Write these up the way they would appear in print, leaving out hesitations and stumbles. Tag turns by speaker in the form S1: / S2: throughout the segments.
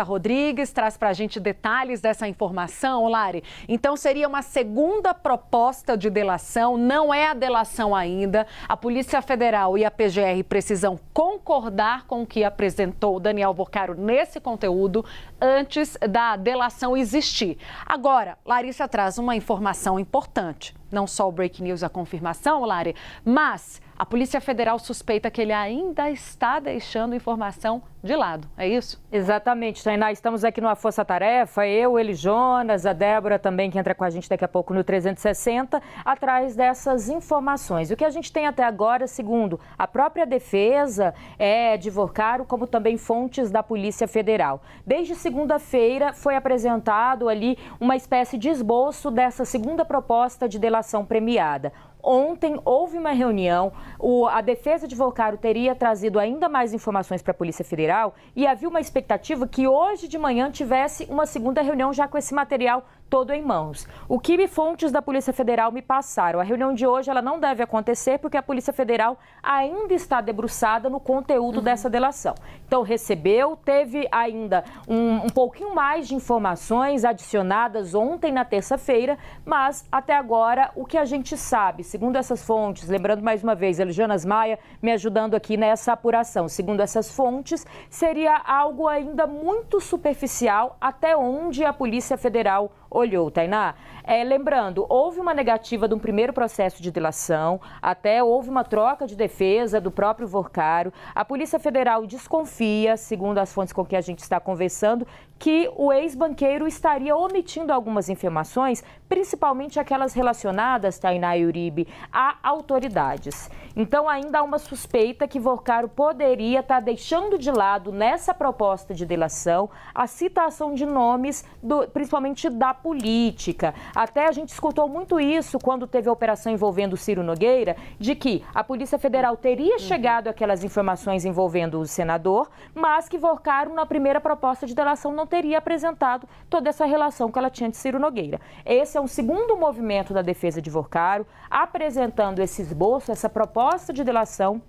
S1: Rodrigues traz para a gente detalhes dessa informação, Lari. Então, seria uma segunda proposta de delação, não é a delação ainda. A Polícia Federal e a PGR precisam concordar com o que apresentou Daniel Vocaro nesse conteúdo antes da delação existir. Agora, Larissa traz uma informação importante. Não só o Break News, a confirmação, Lari, mas a Polícia Federal suspeita que ele ainda está deixando informação de lado, é isso?
S2: Exatamente, Tainá. Estamos aqui numa força-tarefa, eu, ele, Jonas, a Débora também, que entra com a gente daqui a pouco no 360, atrás dessas informações. O que a gente tem até agora, segundo a própria defesa de Vocaro, como também fontes da Polícia Federal. Desde segunda-feira foi apresentado ali uma espécie de esboço dessa segunda proposta de delação premiada. Ontem houve uma reunião, a defesa de Vocaro teria trazido ainda mais informações para a Polícia Federal e havia uma expectativa que hoje de manhã tivesse uma segunda reunião já com esse material todo em mãos. O que fontes da Polícia Federal me passaram, a reunião de hoje ela não deve acontecer porque a Polícia Federal ainda está debruçada no conteúdo dessa delação. Então recebeu, teve ainda um pouquinho mais de informações adicionadas ontem na terça-feira, mas até agora o que a gente sabe, segundo essas fontes, lembrando mais uma vez, Jonas Maia me ajudando aqui nessa apuração, segundo essas fontes, seria algo ainda muito superficial até onde a Polícia Federal olhou, Tainá. Lembrando, houve uma negativa de um primeiro processo de delação, até houve uma troca de defesa do próprio Vocaro. A Polícia Federal desconfia, segundo as fontes com que a gente está conversando, que o ex-banqueiro estaria omitindo algumas informações, principalmente aquelas relacionadas, Tainá e Uribe, a autoridades. Então, ainda há uma suspeita que Vocaro poderia estar deixando de lado, nessa proposta de delação, a citação de nomes, principalmente da política. Até a gente escutou muito isso quando teve a operação envolvendo o Ciro Nogueira, de que a Polícia Federal teria chegado aquelas informações envolvendo o senador, mas que Vocaro, na primeira proposta de delação, não teria apresentado toda essa relação que ela tinha de Ciro Nogueira. Esse é um segundo movimento da defesa de Vocaro, apresentando esse esboço, essa proposta de delação.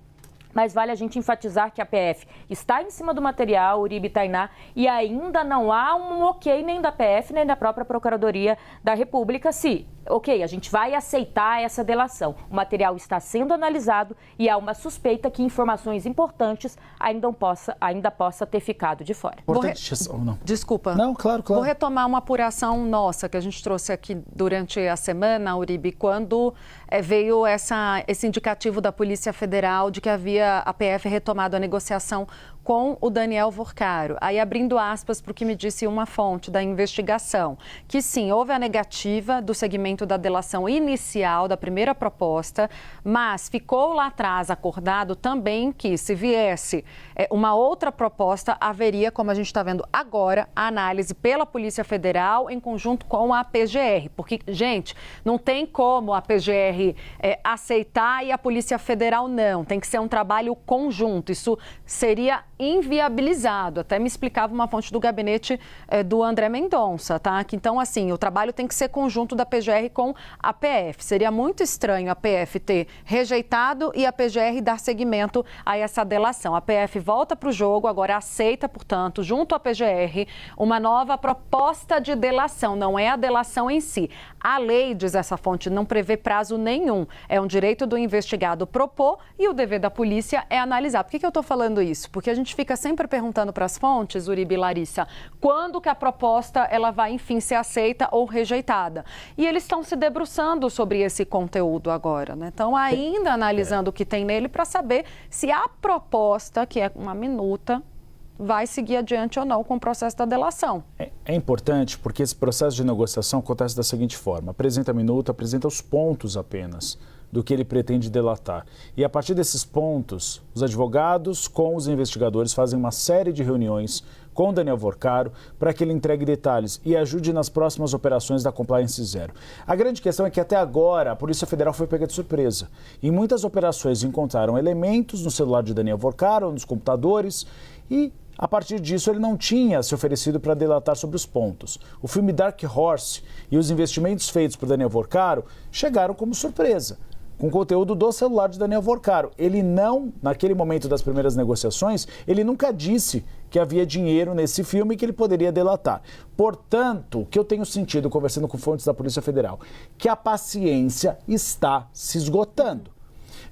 S2: Mas vale a gente enfatizar que a PF está em cima do material, Uribe e Tainá, e ainda não há um ok nem da PF, nem da própria Procuradoria da República se, a gente vai aceitar essa delação. O material está sendo analisado e há uma suspeita que informações importantes ainda possa ter ficado de fora.
S1: Desculpa.
S3: Não, claro.
S1: Vou retomar uma apuração nossa que a gente trouxe aqui durante a semana, Uribe, quando veio esse indicativo da Polícia Federal de que havia a PF retomado a negociação com o Daniel Vocaro. Aí, abrindo aspas para o que me disse uma fonte da investigação, que sim, houve a negativa do segmento da delação inicial da primeira proposta, mas ficou lá atrás acordado também que, se viesse uma outra proposta, haveria, como a gente está vendo agora, a análise pela Polícia Federal em conjunto com a PGR. Porque, gente, não tem como a PGR aceitar e a Polícia Federal não. Tem que ser um trabalho conjunto. Isso seria inviabilizado. Até me explicava uma fonte do gabinete do André Mendonça, tá? Que, então, assim, o trabalho tem que ser conjunto da PGR com a PF. Seria muito estranho a PF ter rejeitado e a PGR dar seguimento a essa delação. A PF volta para o jogo, agora aceita, portanto, junto à PGR, uma nova proposta de delação. Não é a delação em si. A lei, diz essa fonte, não prevê prazo nenhum. É um direito do investigado propor e o dever da polícia é analisar. Por que eu estou falando isso? Porque a gente fica sempre perguntando para as fontes, Uribe e Larissa, quando que a proposta ela vai, enfim, ser aceita ou rejeitada. E eles estão se debruçando sobre esse conteúdo agora, né? Estão ainda analisando o que tem nele para saber se a proposta, que é uma minuta, vai seguir adiante ou não com o processo da delação.
S3: É importante porque esse processo de negociação acontece da seguinte forma: apresenta a minuta, apresenta os pontos apenas do que ele pretende delatar. E a partir desses pontos, os advogados com os investigadores fazem uma série de reuniões com Daniel Vocaro para que ele entregue detalhes e ajude nas próximas operações da Compliance Zero. A grande questão é que até agora a Polícia Federal foi pega de surpresa. Em muitas operações encontraram elementos no celular de Daniel Vocaro, nos computadores, e a partir disso, ele não tinha se oferecido para delatar sobre os pontos. O filme Dark Horse e os investimentos feitos por Daniel Vocaro chegaram como surpresa, com conteúdo do celular de Daniel Vocaro. Ele não, naquele momento das primeiras negociações, ele nunca disse que havia dinheiro nesse filme e que ele poderia delatar. Portanto, o que eu tenho sentido conversando com fontes da Polícia Federal, que a paciência está se esgotando.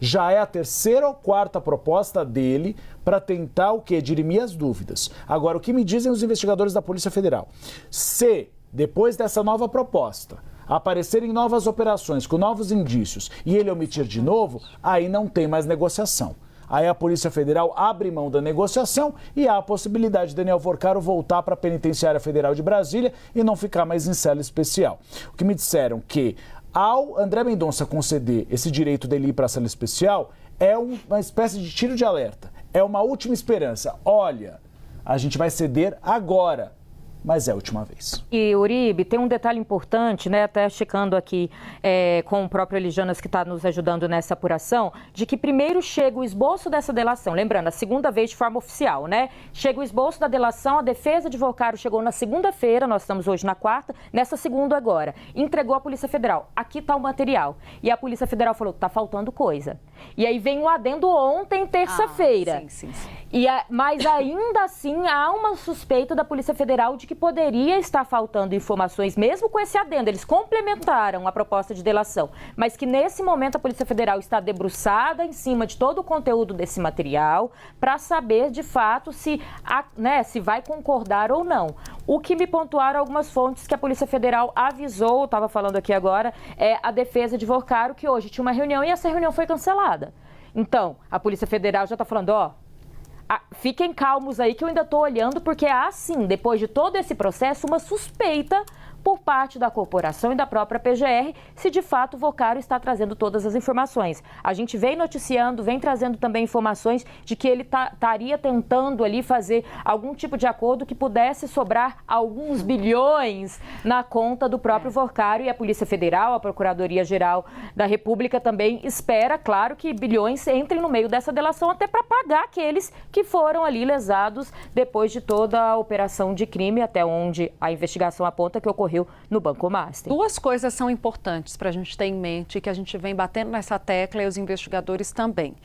S3: Já é a terceira ou quarta proposta dele para tentar o quê? Dirimir as dúvidas. Agora, o que me dizem os investigadores da Polícia Federal? Se, depois dessa nova proposta, aparecerem novas operações com novos indícios e ele omitir de novo, aí não tem mais negociação. Aí a Polícia Federal abre mão da negociação e há a possibilidade de Daniel Vorcaro voltar para a Penitenciária Federal de Brasília e não ficar mais em cela especial. O que me disseram que ao André Mendonça conceder esse direito dele ir para a cela especial, é uma espécie de tiro de alerta. É uma última esperança. Olha, a gente vai ceder agora, mas é a última vez.
S2: E, Uribe, tem um detalhe importante, né, até checando aqui com o próprio Elijonas, que está nos ajudando nessa apuração, de que primeiro chega o esboço dessa delação, lembrando, a segunda vez de forma oficial, né? Chega o esboço da delação, a defesa de Vorcaro chegou na segunda-feira, nós estamos hoje na quarta, nessa segunda agora, entregou à Polícia Federal. Aqui está o material. E a Polícia Federal falou, está faltando coisa. E aí vem o adendo ontem, terça-feira.
S1: Sim.
S2: Mas ainda assim há uma suspeita da Polícia Federal de que poderia estar faltando informações, mesmo com esse adendo. Eles complementaram a proposta de delação, mas que nesse momento a Polícia Federal está debruçada em cima de todo o conteúdo desse material para saber de fato se vai concordar ou não. O que me pontuaram algumas fontes que a Polícia Federal avisou, estava falando aqui agora, é a defesa de Vorcaro, que hoje tinha uma reunião e essa reunião foi cancelada. Então, a Polícia Federal já está falando, fiquem calmos aí que eu ainda estou olhando, porque há sim, depois de todo esse processo, uma suspeita por parte da corporação e da própria PGR, se de fato o Vorcaro está trazendo todas as informações. A gente vem noticiando, vem trazendo também informações de que ele estaria tentando ali fazer algum tipo de acordo que pudesse sobrar alguns bilhões na conta do próprio Vorcaro, e a Polícia Federal, a Procuradoria-Geral da República também espera, claro, que bilhões entrem no meio dessa delação até para pagar aqueles que foram ali lesados depois de toda a operação de crime, até onde a investigação aponta que ocorreu no Banco Master.
S1: Duas coisas são importantes para a gente ter em mente, que a gente vem batendo nessa tecla e os investigadores também.